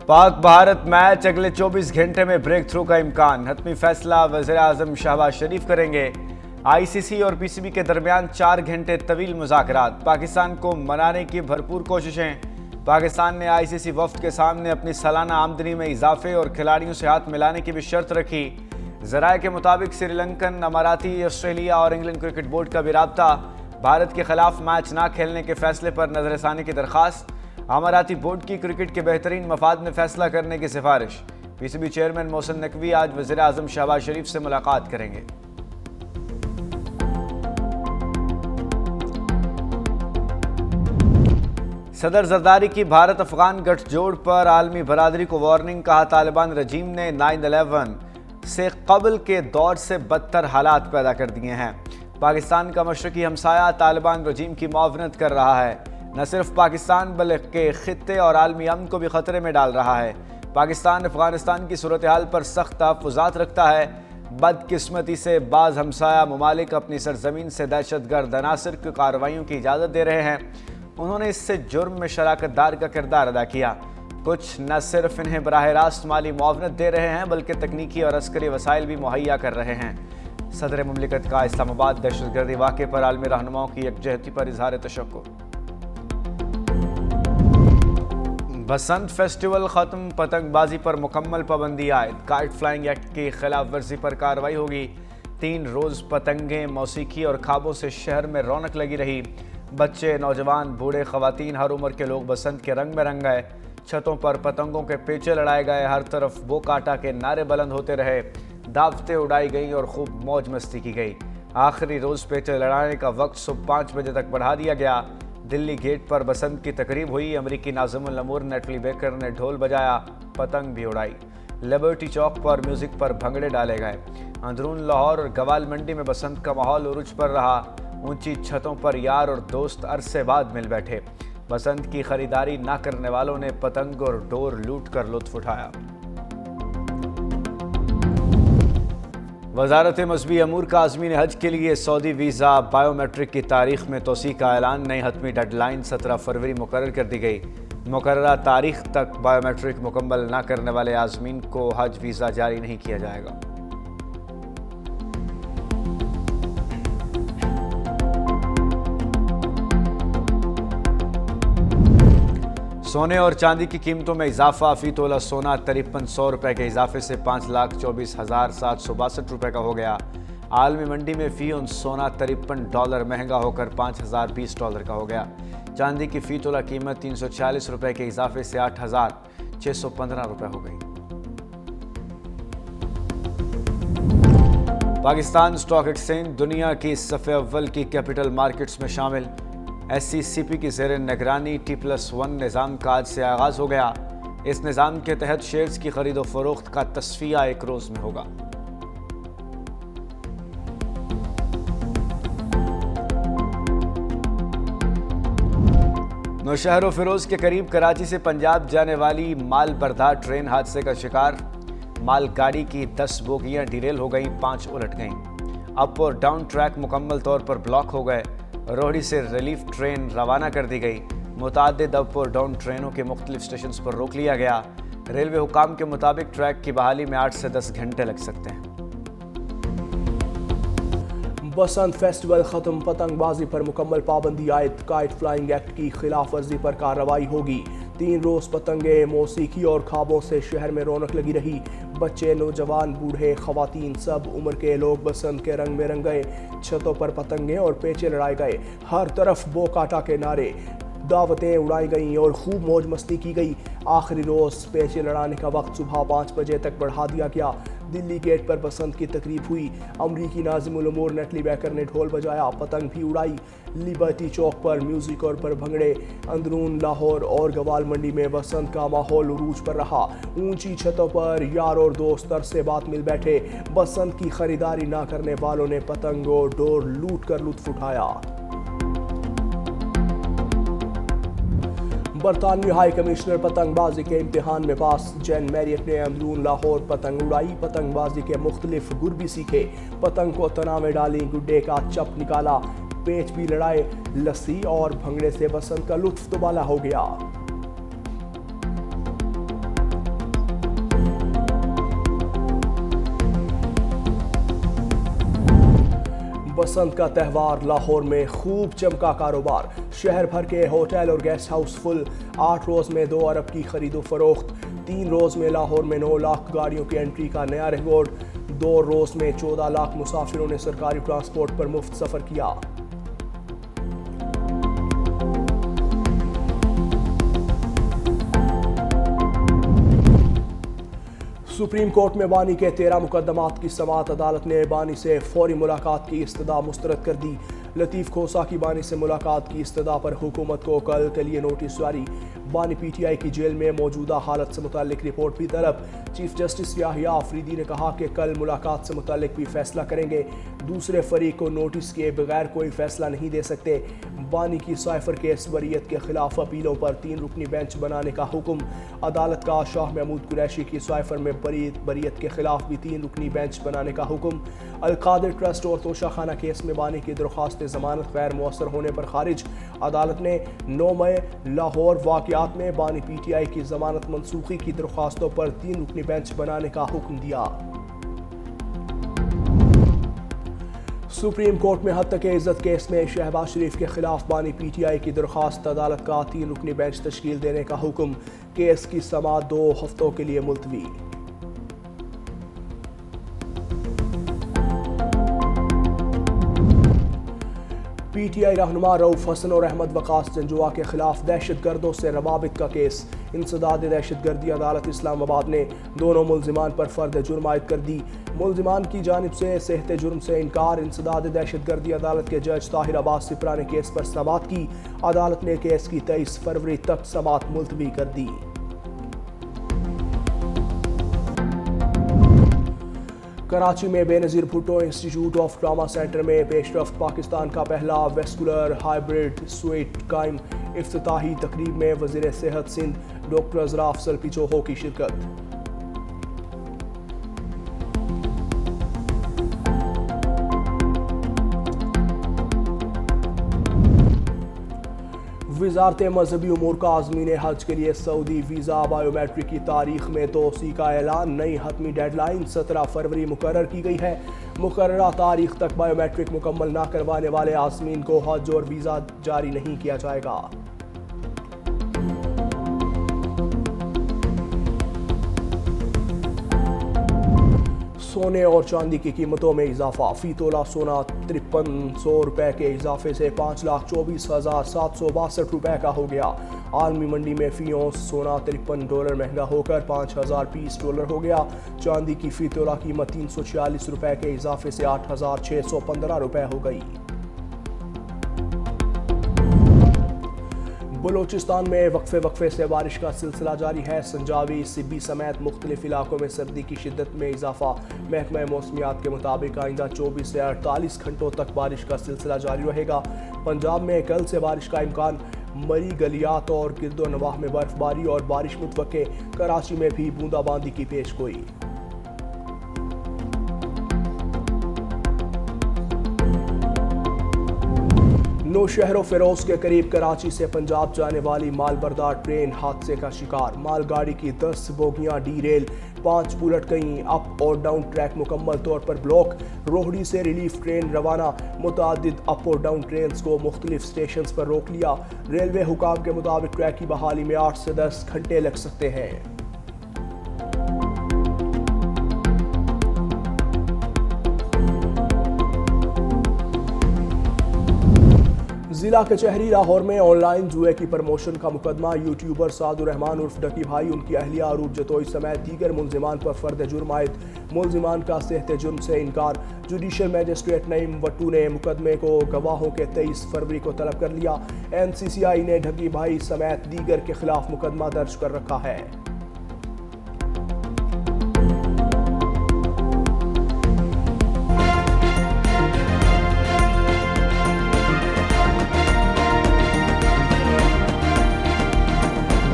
Pak Bharat match अगले 24 घंटे में ब्रेक थ्रू का इम्कान। हतमी फैसला वज़ीर आज़म शहबाज शरीफ करेंगे। आईसीसी और पीसीबी के दरमियान 4 घंटे तवील मुज़ाकरात। पाकिस्तान को मनाने की भरपूर कोशिशें। पाकिस्तान ने आईसीसी वफ्द के सामने अपनी सालाना आमदनी में इजाफे और खिलाड़ियों से हाथ मिलाने की भी शर्त रखी। ज़राए के मुताबिक श्रीलंकन, अमाराती, ऑस्ट्रेलिया और इंग्लैंड क्रिकेट बोर्ड का भी राब्ता। भारत के खिलाफ मैच न खेलने के फैसले पर नजरसानी की दरख्वास्त। अमाराती बोर्ड की क्रिकेट के बेहतरीन मफाद में फैसला करने की सिफारिश। पीसीबी चेयरमैन मोहसिन नकवी आज वज़ीर आज़म शहबाज शरीफ से मुलाकात करेंगे। सदर जरदारी की भारत अफगान गठजोड़ पर आलमी बरादरी को वार्निंग। कहा, तालिबान रजीम ने 9/11 से कबल के दौर से बदतर हालात पैदा कर दिए हैं। पाकिस्तान का मशरकी हमसाया तालिबान रजीम की मुआवनत कर रहा है। न सिर्फ पाकिस्तान बल्कि खित्ते और आलमी अमन को भी खतरे में डाल रहा है। पाकिस्तान अफगानिस्तान की सूरत हाल पर सख्त तहफ़्फ़ुज़ात रखता है। बदकिस्मती से बाज़ हमसाया ममालिक अपनी सरजमीन से दहशतगर्द अनासर की कार्रवाइयों की इजाज़त दे रहे हैं। उन्होंने इससे जुर्म में शराकतदार का किरदार अदा किया। कुछ न सिर्फ इन्हें बराह रास्त माली मुआवनत दे रहे हैं बल्कि तकनीकी और अस्करी वसाइल भी मुहैया कर रहे हैं। सदर मुमलिकत का इस्लामाबाद दहशतगर्दी वाक़े पर आलमी रहनुमाओं की यकजहती पर इजहार तशक्कुर। बसंत फेस्टिवल ख़त्म, पतंगबाजी पर मुकम्मल पाबंदी आयद। काइट फ्लाइंग एक्ट की खिलाफ वर्जी पर कार्रवाई होगी। 3 रोज़ पतंगें, मौसीकी और खाबों से शहर में रौनक लगी रही। बच्चे, नौजवान, बूढ़े, ख़वातीन, हर उम्र के लोग बसंत के रंग में रंग गए। छतों पर पतंगों के पेचे लड़ाए गए। हर तरफ बो काटा के नारे बुलंद होते रहे। दावतें उड़ाई गईं और खूब मौज मस्ती की गई। आखिरी रोज़ पेचे लड़ाने का वक्त सुबह 5 बजे तक बढ़ा दिया गया। दिल्ली गेट पर बसंत की तकरीब हुई। अमरीकी नाज़िमुल अमूर नेटली बेकर ने ढोल बजाया, पतंग भी उड़ाई। लिबर्टी चौक पर म्यूज़िक पर भंगड़े डाले गए। अंदरून लाहौर और गवाल मंडी में बसंत का माहौल उरूज पर रहा। ऊंची छतों पर यार और दोस्त अरसे बाद मिल बैठे। बसंत की खरीदारी न करने वालों ने पतंग और डोर लूट कर लुत्फ उठाया। वजारत मज़हबी अमूर का आज़मीन हज के लिए सऊदी वीज़ा बायोमेट्रिक की तारीख में तोसी का ऐलान। नई हतमी डेडलाइन 17 फरवरी मुकर्रर कर दी गई। मुकर्ररा तारीख तक बायोमेट्रिक मुकम्मल न करने वाले आज़मीन को हज वीज़ा जारी नहीं किया जाएगा। सोने और चांदी की कीमतों में इजाफा। फी तोला सोना 5300 रुपये के इजाफे से 5,24,762 रुपये का हो गया। आलमी मंडी में फ़ी उन सोना $53 महंगा होकर $5,020 का हो गया। चांदी की फ़ी तोला कीमत 340 रुपये के इजाफे से 8,615 रुपये हो गई। पाकिस्तान स्टॉक एक्सचेंज दुनिया की सफ़े अव्वल की कैपिटल मार्केट्स में शामिल। SCCP की ज़ेर निगरानी T+1 निज़ाम का आज से आगाज़ हो गया। इस निज़ाम के तहत शेयर्स की खरीद और फरोख्त का तस्फिया 1 रोज़ में होगा। नौशहर फिरोज के करीब कराची से पंजाब जाने वाली माल बरदार ट्रेन हादसे का शिकार। माल गाड़ी की 10 बोगियां डिरेल हो गईं, 5 उलट गईं। अप और डाउन ट्रैक मुकम्मल तौर पर ब्लॉक हो गए। रोहड़ी से रिलीफ ट्रेन रवाना कर दी गई। मुतादिद अप और डाउन ट्रेनों के मुख्तलिफ स्टेशन पर रोक लिया गया। रेलवे हुकाम के मुताबिक ट्रैक की बहाली में 8 से 10 घंटे लग सकते हैं। बसंत फेस्टिवल ख़त्म, पतंगबाजी पर मुकम्मल पाबंदी आयद। काइट फ्लाइंग एक्ट की खिलाफ वर्जी पर कार्रवाई होगी। 3 रोज़ पतंगे, मौसीकी और खाबों से शहर में रौनक लगी रही। बच्चे, नौजवान, बूढ़े, ख़वातीन, सब उम्र के लोग बसंत के रंग में रंग गए। छतों पर पतंगे और पेचे लड़ाए गए। हर तरफ बो काटा के नारे, दावतें उड़ाई गईं और खूब मौज मस्ती की गई। आखिरी रोज़ पेचे लड़ाने का वक्त सुबह 5 बजे तक बढ़ा दिया गया। दिल्ली गेट पर बसंत की तकरीब हुई। अमरीकी नाज़िमुल अमूर नेटली बेकर ने ढोल बजाया, पतंग भी उड़ाई। लिबर्टी चौक पर म्यूज़िक और पर भंगड़े। अंदरून लाहौर और गवाल मंडी में बसंत का माहौल उरूज पर रहा। ऊंची छतों पर यार और दोस्त अरसे बाद मिल बैठे। बसंत की खरीदारी ना करने वालों ने पतंग और डोर लूट कर लुत्फ उठाया। बरतानवी हाई कमिश्नर पतंगबाजी के इम्तिहान में पास। जैन मैरियट ने अंदरून लाहौर पतंग उड़ाई। पतंगबाजी के मुख्तलिफ गुर भी सीखे। पतंग को तना में डाली, गुड्डे का चप निकाला, पेच भी लड़ाए। लस्सी और भंगड़े से बसंत का लुत्फ दुबाला हो गया। बसंत का त्यौहार लाहौर में खूब चमका कारोबार। शहर भर के होटल और गेस्ट हाउस फुल। 8 रोज में 2 अरब की खरीदो फरोख्त। 3 रोज में लाहौर में 9 लाख गाड़ियों की एंट्री का नया रिकॉर्ड। 2 रोज में 14 लाख मुसाफिरों ने सरकारी ट्रांसपोर्ट पर मुफ्त सफर किया। सुप्रीम कोर्ट में बानी के 13 मुकदमात की समाअत। अदालत ने बानी से फौरी मुलाकात की इस्तदा मुस्तरद कर दी। लतीफ़ खोसा की बानी से मुलाकात की इस्तदा पर हुकूमत को कल के लिए नोटिस जारी। बानी PTI की जेल में मौजूदा हालत से मुतालिक रिपोर्ट भी तलब। चीफ जस्टिस याहिया आफरीदी ने कहा कि कल मुलाकात से मुतालिक भी फैसला करेंगे। दूसरे फरीक को नोटिस किए बगैर कोई फैसला नहीं दे सकते। बानी की साइफर केस वरीयत के खिलाफ अपीलों पर 3 रुकनी बेंच बनाने का हुक्म। अदालत का शाह महमूद कुरैशी की साइफर में वरीयत के खिलाफ भी 3 रुकनी बेंच बनाने का हुक्म। अलकादिर ट्रस्ट और तोशाखाना केस में बानी की दरख्वास्त जमानत गैर मुअस्सर होने पर खारिज। अदालत ने 9 मई लाहौर वाक़यात में बानी PTI की जमानत मनसूखी की दरख्वास्तों पर 3 रुकनी बेंच बनाने का हुक्म दिया। सुप्रीम कोर्ट में हद तक इज्जत केस में शहबाज शरीफ के खिलाफ बानी PTI की दरख्वास्त। अदालत का 3 रुकनी बेंच तश्कील देने का हुक्म। केस की समाअत 2 हफ्तों के लिए मुलतवी। PTI रहनुमा रऊफ हसन और अहमद वकास जंजुआ के खिलाफ दहशत गर्दों से रवाबित का केस। इंसदाद दहशत गर्दी अदालत इस्लामाबाद ने दोनों मुलजिमान पर फर्द जुर्म आयद कर दी। मुलजिमान की जानिब से सेहत जुर्म से इनकार। इंसदाद दहशत गर्दी अदालत के जज ताहिर अब्बास सिपरा ने केस पर समाअत की। अदालत ने केस की 23 फरवरी तक समाअत मुलतवी कर दी। कराची में Benazir Bhutto institute of trauma centre में पेशरफ्त पाकिस्तान का पहला वेस्कुलर हाइब्रिड स्वीट कायम। इफ्तिताही तकरीब में वज़ीर सेहत सिंध डॉक्टर अज़रा अफजल पिचोहो की शिरकत। वजारत मजहबी उमूर का आज़मीन हज के लिए सऊदी वीज़ा बायोमेट्रिक की तारीख में तोसी का ऐलान। नई हतमी डेडलाइन 17 फरवरी मुकर्रर की गई है। मुकर्ररा तारीख तक बायोमेट्रिक मुकम्मल न करवाने वाले आज़मीन को हज और वीज़ा जारी नहीं किया जाएगा। सोने और चांदी की कीमतों में इजाफा। फी तोला सोना 5300 रुपये के इजाफे से 5,24,762 रुपये का हो गया। आलमी मंडी में फी औंस सोना $53 महंगा होकर $5,020 हो गया। चांदी की फी तोला कीमत 346 रुपये के इजाफे से 8,615 रुपये हो गई। बलूचिस्तान में वक्फे से बारिश का सिलसिला जारी है। संजावी सिब्बी समेत मुख्तलिफ इलाकों में सर्दी की शिद्दत में इजाफा। महकमा मौसमियात के मुताबिक आइंदा 24 से 48 घंटों तक बारिश का सिलसिला जारी रहेगा। पंजाब में कल से बारिश का इम्कान। मरी गलियात और गिरदो नवाह में बर्फबारी और बारिश मुतवक्के। कराची में भी बूंदाबांदी की पेशगोई। नौशहर फिरोज के करीब कराची से पंजाब जाने वाली मालबरदार ट्रेन हादसे का शिकार। मालगाड़ी की 10 बोगियां डीरेल, 5 उलट गईं। अप और डाउन ट्रैक मुकम्मल तौर पर ब्लॉक। रोहड़ी से रिलीफ ट्रेन रवाना। मुतादिद अप और डाउन ट्रेन को मुख्तलिफ स्टेशन पर रोक लिया। रेलवे हुकाम के मुताबिक ट्रैक की बहाली में 8 से 10 घंटे लग सकते हैं। जिला कचहरी लाहौर में ऑनलाइन जुए की प्रमोशन का मुकदमा। यूट्यूबर सादुर रहमान उर्फ डकी भाई, उनकी अहलिया अरूप जतोई समेत दीगर मुलजिमान पर फर्द जुर्म आयद। मुलजिमान का सेहत जुर्म से इनकार। जुडिशल मजिस्ट्रेट नईम वट्टू ने मुकदमे को गवाहों के 23 फरवरी को तलब कर लिया। NCCI ने ढकी भाई समेत दीगर के खिलाफ मुकदमा दर्ज कर रखा है।